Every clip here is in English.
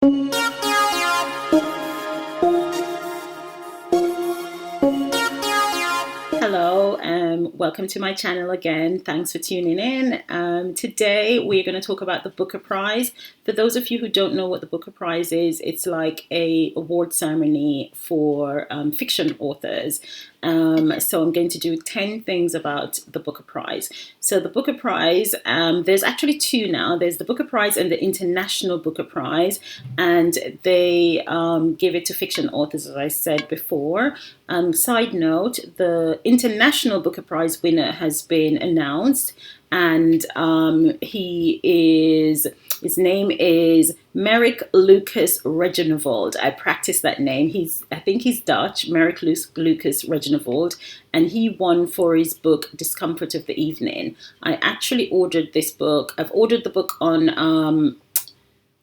Hello, welcome to my channel again. Thanks for tuning in. Today we're going to talk about the Booker Prize. For those of you who don't know what the Booker Prize is, it's like a award ceremony for fiction authors. So I'm going to do 10 things about the Booker Prize. So the Booker Prize, there's actually two now. There's the Booker Prize and the International Booker Prize, and they give it to fiction authors, as I said before. Side note, the International Booker Prize winner has been announced, and his name is Merrick Lucas Regenvold. I practiced that name. I think he's Dutch, Merrick Lucas Regenvold, and he won for his book Discomfort of the Evening. I actually ordered this book. I've ordered the book on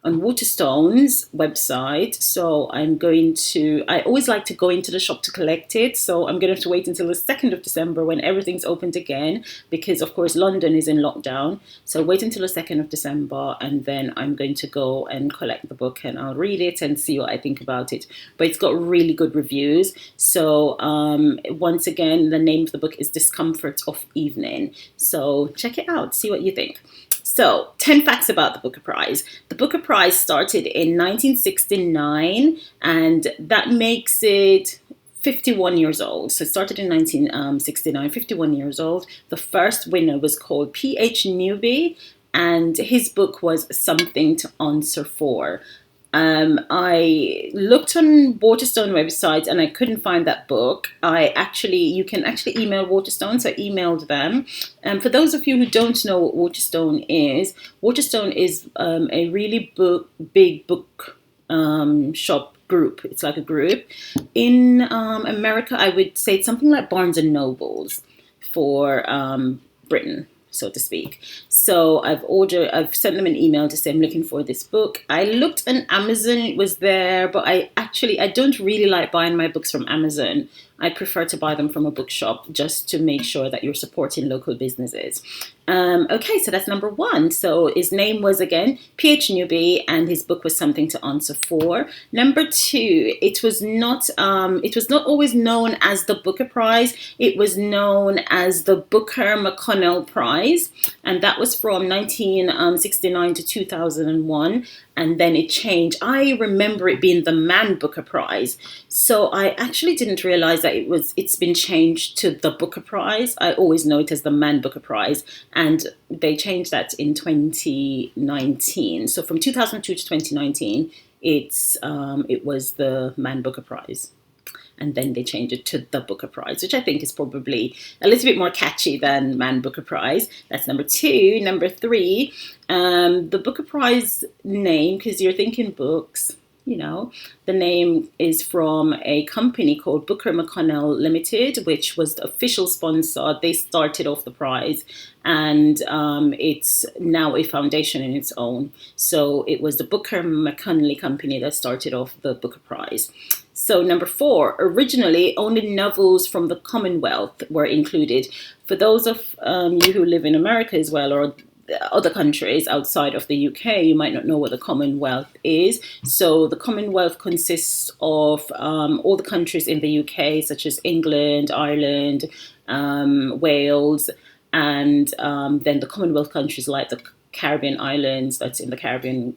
Waterstone's website, so I always like to go into the shop to collect it, so I'm going to have to wait until the 2nd of December when everything's opened again, because of course London is in lockdown. So wait until the 2nd of December, and then I'm going to go and collect the book, and I'll read it and see what I think about it. But it's got really good reviews. So once again, the name of the book is Discomfort of Evening, so check it out, see what you think. So, 10 facts about the Booker Prize. The Booker Prize started in 1969, and that makes it 51 years old. So it started in 1969, 51 years old. The first winner was called P.H. Newby, and his book was Something to Answer For. I looked on Waterstone website and I couldn't find that book. You can actually email Waterstone, so I emailed them. And for those of you who don't know what Waterstone is a really big book shop group. It's like a group. In America, I would say it's something like Barnes and Nobles for Britain, so to speak. So I've sent them an email to say I'm looking for this book. I looked on Amazon, it was there, but I don't really like buying my books from Amazon. I prefer to buy them from a bookshop, just to make sure that you're supporting local businesses. Okay, so that's number one. So his name was, again, P.H. Newby, and his book was Something to Answer For. Number two, it was not always known as the Booker Prize. It was known as the Booker McConnell Prize, and that was from 1969 to 2001. And then it changed. I remember it being the Man Booker Prize. So I actually didn't realize that it's been changed to the Booker Prize. I always know it as the Man Booker Prize. And they changed that in 2019. So from 2002 to 2019, it was the Man Booker Prize. And then they changed it to the Booker Prize, which I think is probably a little bit more catchy than Man Booker Prize. That's number two. Number three, the Booker Prize name, because you're thinking books, the name is from a company called Booker McConnell Limited, which was the official sponsor. They started off the prize, and it's now a foundation in its own. So it was the Booker McConnell Company that started off the Booker Prize. So number four, originally only novels from the Commonwealth were included. For those of you who live in America as well, or other countries outside of the UK, you might not know what the Commonwealth is. So the Commonwealth consists of all the countries in the UK, such as England, Ireland, Wales, and then the Commonwealth countries like the Caribbean islands, that's in the Caribbean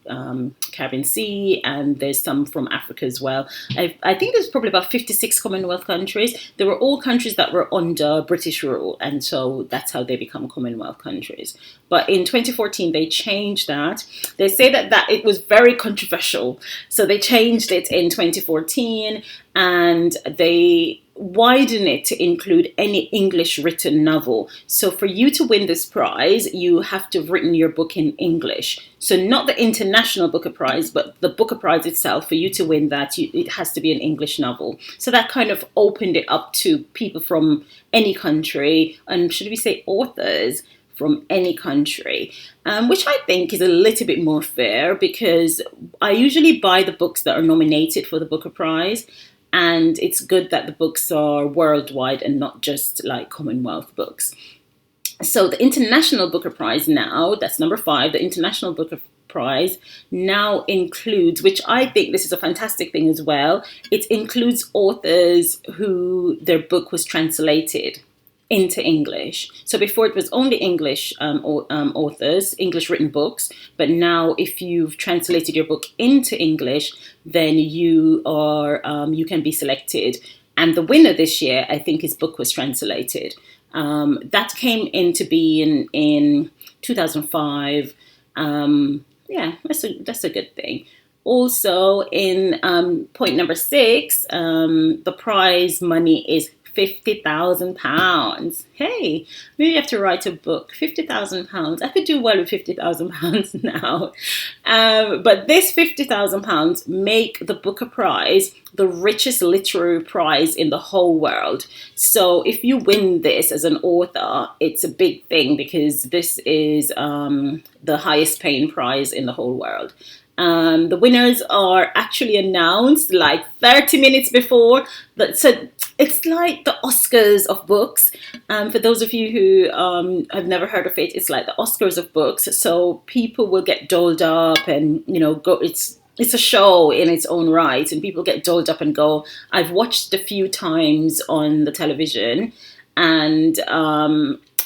Sea, and there's some from Africa as well. I think there's probably about 56 Commonwealth countries. They were all countries that were under British rule, and so that's how they become Commonwealth countries. But in 2014, they changed that. They say that it was very controversial, so they changed it in 2014, and they widen it to include any English written novel. So for you to win this prize, you have to have written your book in English. So not the International Booker Prize, but the Booker Prize itself. For you to win that, it has to be an English novel. So that kind of opened it up to people from any country, and should we say authors from any country, which I think is a little bit more fair, because I usually buy the books that are nominated for the Booker Prize. And it's good that the books are worldwide and not just like Commonwealth books. So the International Booker Prize now, that's number 5, the International Booker Prize now includes, which I think this is a fantastic thing as well, it includes authors who their book was translated into English. So before it was only English authors, English written books, but now if you've translated your book into English, then you can be selected. And the winner this year, I think his book was translated. That came into being in 2005. Yeah, that's a good thing. Also, in point number 6, the prize money is £50,000. Hey, maybe you have to write a book. £50,000. I could do well with £50,000 now. But this £50,000 make the Booker Prize the richest literary prize in the whole world. So if you win this as an author, it's a big thing because this is the highest paying prize in the whole world. The winners are actually announced like 30 minutes before. So it's like the Oscars of books. For those of you who have never heard of it, it's like the Oscars of books. So people will get dolled up and, go. It's a show in its own right, and people get dolled up and go. I've watched a few times on the television, and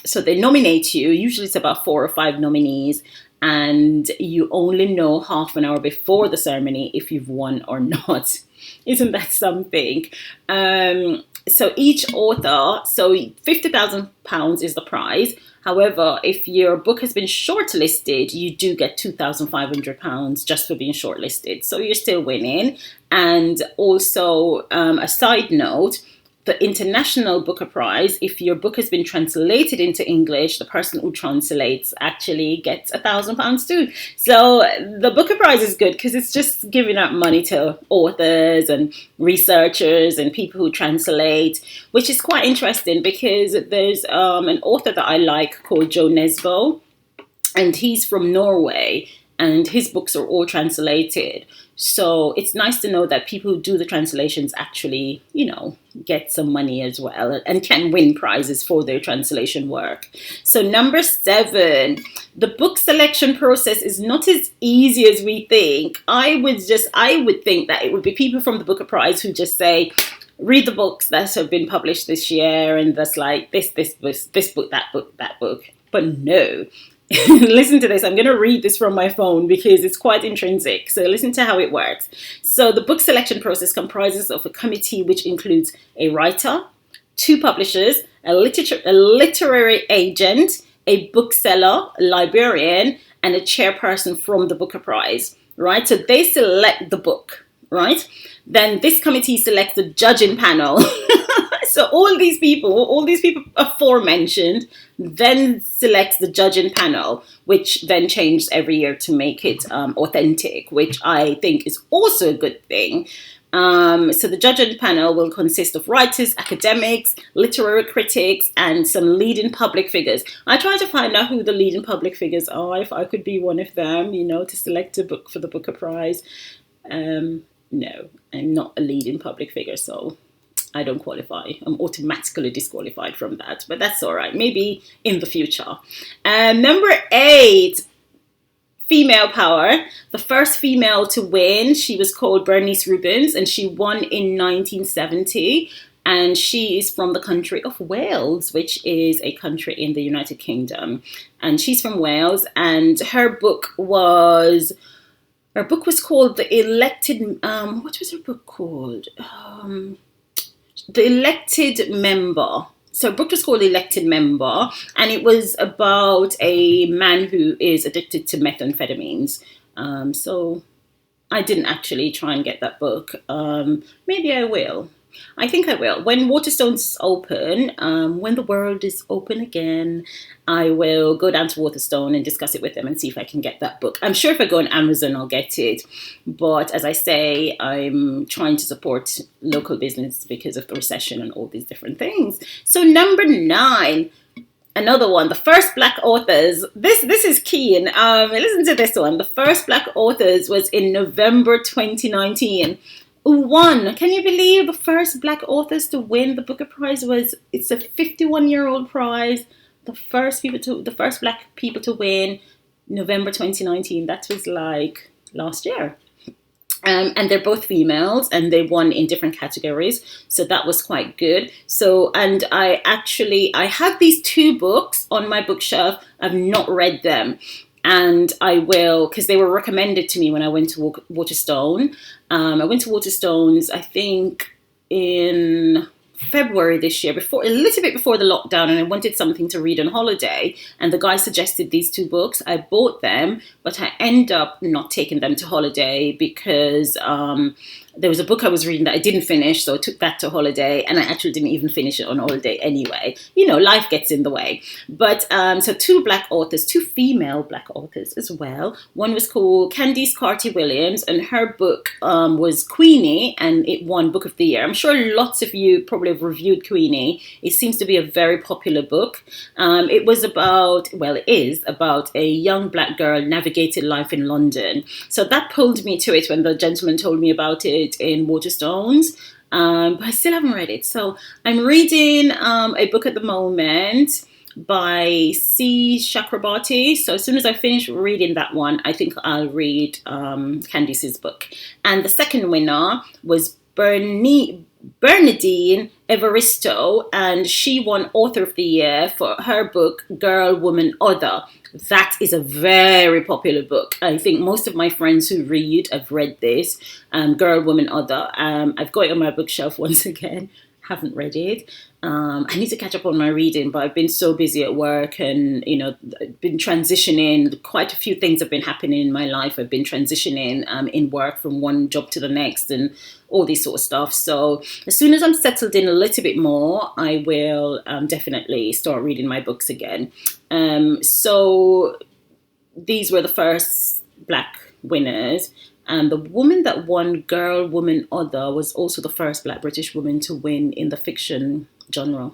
so they nominate you. Usually it's about 4 or 5 nominees, and you only know half an hour before the ceremony if you've won or not. Isn't that something? So each author, so £50,000 is the prize. However, if your book has been shortlisted, you do get £2,500 just for being shortlisted. So you're still winning. And also, a side note, the International Booker Prize, if your book has been translated into English, the person who translates actually gets £1,000 too. So the Booker Prize is good because it's just giving out money to authors and researchers and people who translate, which is quite interesting because there's an author that I like called Jo Nesbø, and he's from Norway, and his books are all translated. So it's nice to know that people who do the translations actually, get some money as well and can win prizes for their translation work. So number 7, the book selection process is not as easy as we think. I would think that it would be people from the Booker Prize who just say, read the books that have been published this year, and that's like this book, that book. But no. Listen to this. I'm going to read this from my phone because it's quite intrinsic. So listen to how it works. So the book selection process comprises of a committee which includes a writer, 2 publishers, a literary agent, a bookseller, a librarian, and a chairperson from the Booker Prize, right? So they select the book, right? Then this committee selects the judging panel. So all these people aforementioned, then selects the judging panel, which then changes every year to make it authentic, which I think is also a good thing. So the judging panel will consist of writers, academics, literary critics, and some leading public figures. I try to find out who the leading public figures are, if I could be one of them, to select a book for the Booker Prize. No, I'm not a leading public figure, so I don't qualify. I'm automatically disqualified from that, but that's all right. Maybe in the future. Number 8, female power. The first female to win, she was called Bernice Rubens, and she won in 1970. And she is from the country of Wales, which is a country in the United Kingdom. And she's from Wales, and her book was called The Elected. What was her book called? The Elected Member. So her book was called Elected Member, and it was about a man who is addicted to methamphetamines. So I didn't actually try and get that book. Maybe I will. I think I will. When Waterstones is open, when the world is open again, I will go down to Waterstone and discuss it with them and see if I can get that book. I'm sure if I go on Amazon, I'll get it. But as I say, I'm trying to support local business because of the recession and all these different things. So number 9, another one, the first Black authors. This is key. And listen to this one. The first Black authors was in November 2019. Won. Can you believe the first Black authors to win the Booker Prize it's a 51-year-old prize. The first Black people to win. November 2019. That was like last year. And they're both females and they won in different categories. So that was quite good. So, and I have these two books on my bookshelf. I've not read them. And I will, because they were recommended to me when I went to Waterstone. I went to Waterstones, I think, in February this year, a little bit before the lockdown, and I wanted something to read on holiday. And the guy suggested these two books. I bought them, but I end up not taking them to holiday because there was a book I was reading that I didn't finish, so I took that to holiday, and I actually didn't even finish it on holiday anyway. You know, life gets in the way. But so two black authors, two female black authors as well. One was called Candice Carty-Williams, and her book was Queenie, and it won Book of the Year. I'm sure lots of you probably have reviewed Queenie. It seems to be a very popular book. It is about a young black girl navigating life in London. So that pulled me to it when the gentleman told me about it in Waterstones, but I still haven't read it. So I'm reading a book at the moment by C. Chakrabarti. So as soon as I finish reading that one, I think I'll read Candice's book. And the second winner was Bernadine Evaristo, and she won Author of the Year for her book Girl, Woman, Other. That is a very popular book. I think most of my friends who read have read this, Girl, Woman, Other. I've got it on my bookshelf once again. Haven't read it. I need to catch up on my reading, but I've been so busy at work and, you know, been transitioning. Quite a few things have been happening in my life. I've been transitioning in work from one job to the next and all this sort of stuff. So as soon as I'm settled in a little bit more, I will definitely start reading my books again. So these were the first black winners. And the woman that won Girl, Woman, Other was also the first black British woman to win in the fiction genre.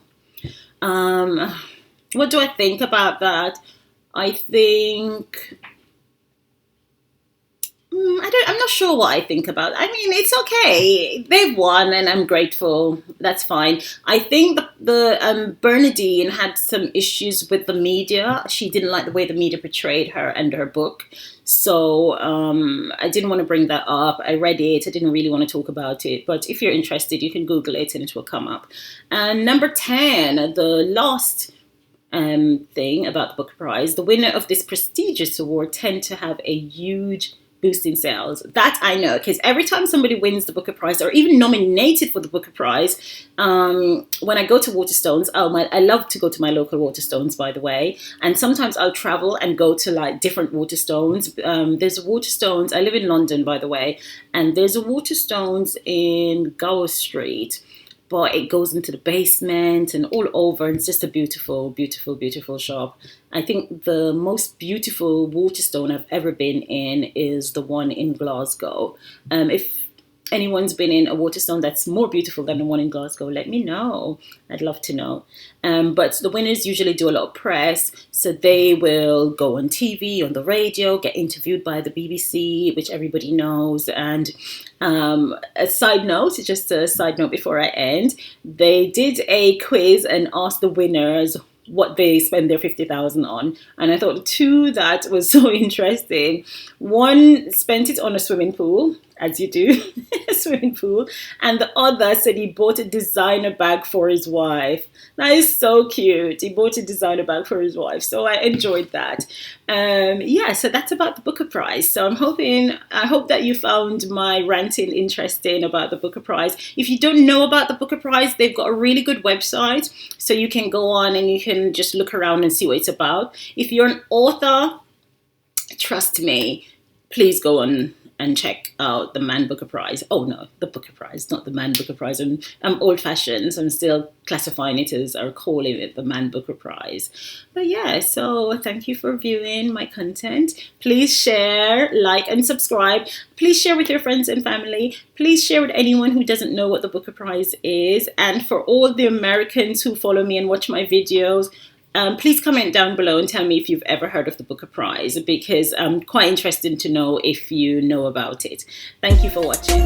What do I think about that? I think I'm not sure what I think about it. I mean, it's okay. They've won and I'm grateful. That's fine. I think the Bernadine had some issues with the media. She didn't like the way the media portrayed her and her book. So I didn't want to bring that up. I read it. I didn't really want to talk about it. But if you're interested, you can Google it and it will come up. And number 10, the last thing about the Booker Prize, the winner of this prestigious award tend to have a huge boost in sales. That I know, because every time somebody wins the Booker Prize or even nominated for the Booker Prize, when I go to Waterstones, I love to go to my local Waterstones, by the way, and sometimes I'll travel and go to like different Waterstones. There's a Waterstones, I live in London, by the way, and there's a Waterstones in Gower Street, but it goes into the basement and all over. And it's just a beautiful, beautiful, beautiful shop. I think the most beautiful Waterstone I've ever been in is the one in Glasgow. If anyone's been in a Waterstone that's more beautiful than the one in Glasgow, let me know. I'd love to know. But the winners usually do a lot of press, so they will go on TV, on the radio, get interviewed by the BBC, which everybody knows. And a side note, just a side note before I end, they did a quiz and asked the winners what they spend their 50,000 on, and I thought two that was so interesting. One spent it on a swimming pool, as you do, a swimming pool, and the other said he bought a designer bag for his wife. That is so cute. He bought a designer bag for his wife, so I enjoyed that. So that's about the Booker Prize. So I hope that you found my ranting interesting about the Booker Prize. If you don't know about the Booker Prize, they've got a really good website, so you can go on and you can just look around and see what it's about. If you're an author, trust me, please go on and check out the Man Booker Prize. Oh no, the Booker Prize, not the Man Booker Prize. I'm old-fashioned, so I'm still classifying it as, or calling it the Man Booker Prize. But yeah, so thank you for viewing my content. Please share, like, and subscribe. Please share with your friends and family. Please share with anyone who doesn't know what the Booker Prize is. And for all the Americans who follow me and watch my videos, please comment down below and tell me if you've ever heard of the Booker Prize, because I'm quite interested to know if you know about it. Thank you for watching.